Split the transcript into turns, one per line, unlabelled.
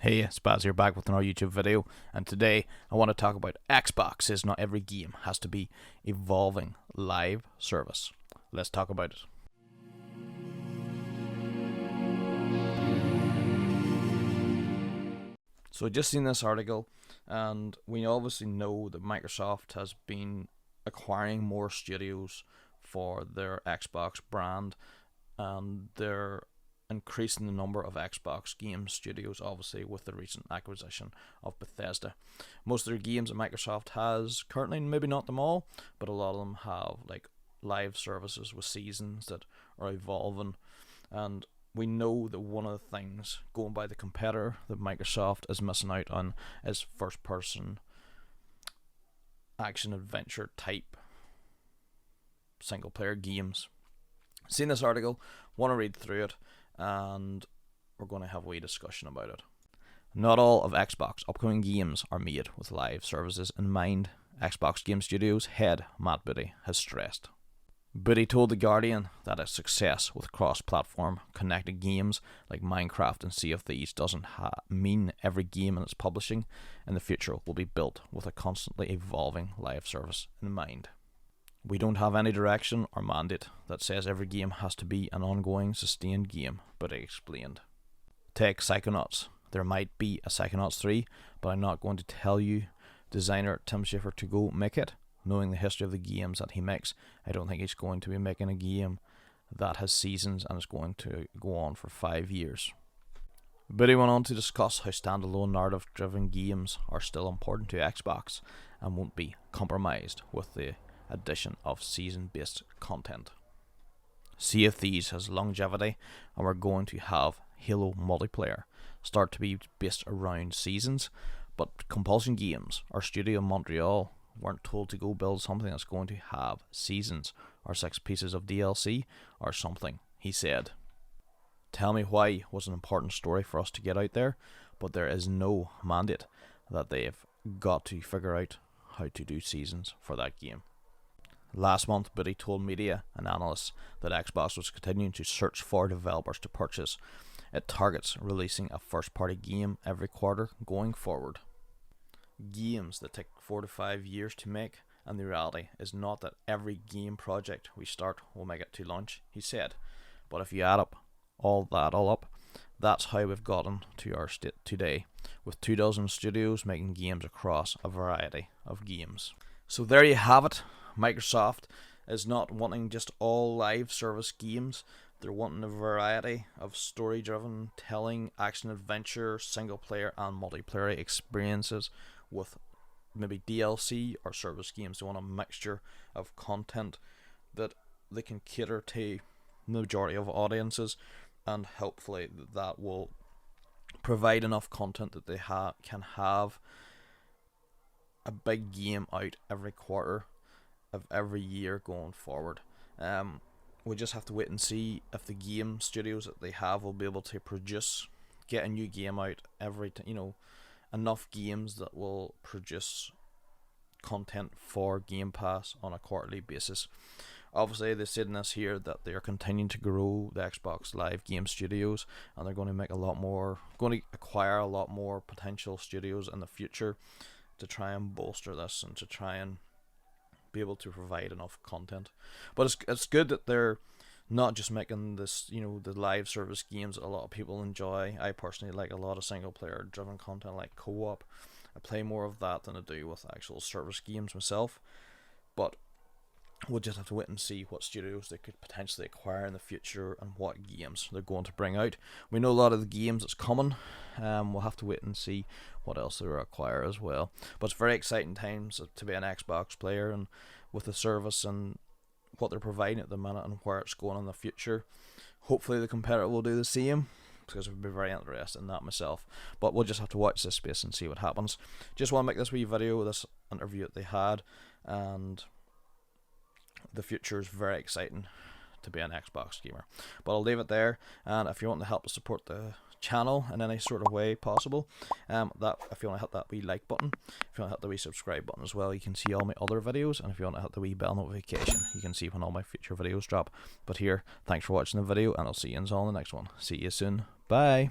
Hey, it's Baz here back with another YouTube video, and today I want to talk about Xbox is not every game has to be evolving live service. Let's talk about it. So I just seen this article, and we obviously know that Microsoft has been acquiring more studios for their Xbox brand, and they're increasing the number of Xbox game studios, obviously, with the recent acquisition of Bethesda. Most of their games that Microsoft has currently, maybe not them all, but a lot of them have like live services with seasons that are evolving. And we know that one of the things, going by the competitor, that Microsoft is missing out on is first person action adventure type single player games. Seen this article, want to read through it, and we're going to have a wee discussion about it. Not all of Xbox upcoming games are made with live services in mind, Xbox Game Studios head Matt Booty has stressed. Booty told The Guardian that a success with cross-platform connected games like Minecraft and Sea of Thieves doesn't mean every game in its publishing in the future will be built with a constantly evolving live service in mind. We don't have any direction or mandate that says every game has to be an ongoing, sustained game, but I explained. Take Psychonauts. There might be a Psychonauts 3, but I'm not going to tell you, designer Tim Schafer, to go make it. Knowing the history of the games that he makes, I don't think he's going to be making a game that has seasons and is going to go on for 5 years. But he went on to discuss how standalone narrative-driven games are still important to Xbox and won't be compromised with the addition of season-based content. Sea of Thieves has longevity, and we're going to have Halo multiplayer start to be based around seasons, but Compulsion Games, our studio in Montreal, weren't told to go build something that's going to have seasons or 6 pieces of DLC or something, he said. Tell me why was an important story for us to get out there, but there is no mandate that they've got to figure out how to do seasons for that game. Last month, Booty told media and analysts that Xbox was continuing to search for developers to purchase. It targets releasing a first-party game every quarter going forward. Games that take 4 to 5 years to make, and the reality is not that every game project we start will make it to launch, he said. But if you add up all up, that's how we've gotten to our state today, with 24 studios making games across a variety of games. So there you have it. Microsoft is not wanting just all live service games. They're wanting a variety of story-driven, telling, action-adventure, single-player and multiplayer experiences with maybe DLC or service games. They want a mixture of content that they can cater to the majority of audiences, and hopefully that will provide enough content that they can have a big game out every quarter of every year going forward. We just have to wait and see if the game studios that they have will be able to get a new game out every enough games that will produce content for Game Pass on a quarterly basis. Obviously, they said in this here that they are continuing to grow the Xbox Live Game Studios, and they're going to acquire a lot more potential studios in the future to try and bolster this and to try and be able to provide enough content. But it's good that they're not just making this, the live service games that a lot of people enjoy. I personally like a lot of single player driven content like co-op. I play more of that than I do with actual service games myself. But we'll just have to wait and see what studios they could potentially acquire in the future and what games they're going to bring out. We know a lot of the games that's coming. We'll have to wait and see what else they acquire as well. But it's very exciting times to be an Xbox player, and with the service and what they're providing at the minute and where it's going in the future. Hopefully the competitor will do the same, because I'd be very interested in that myself. But we'll just have to watch this space and see what happens. Just want to make this wee video, this interview that they had, and the future is very exciting to be an Xbox gamer. But I'll leave it there, and if you want to help to support the channel in any sort of way possible, if you want to hit that wee like button, if you want to hit the wee subscribe button as well, you can see all my other videos, and if you want to hit the wee bell notification, you can see when all my future videos drop. But here, thanks for watching the video, and I'll see you all in the next one. See you soon. Bye.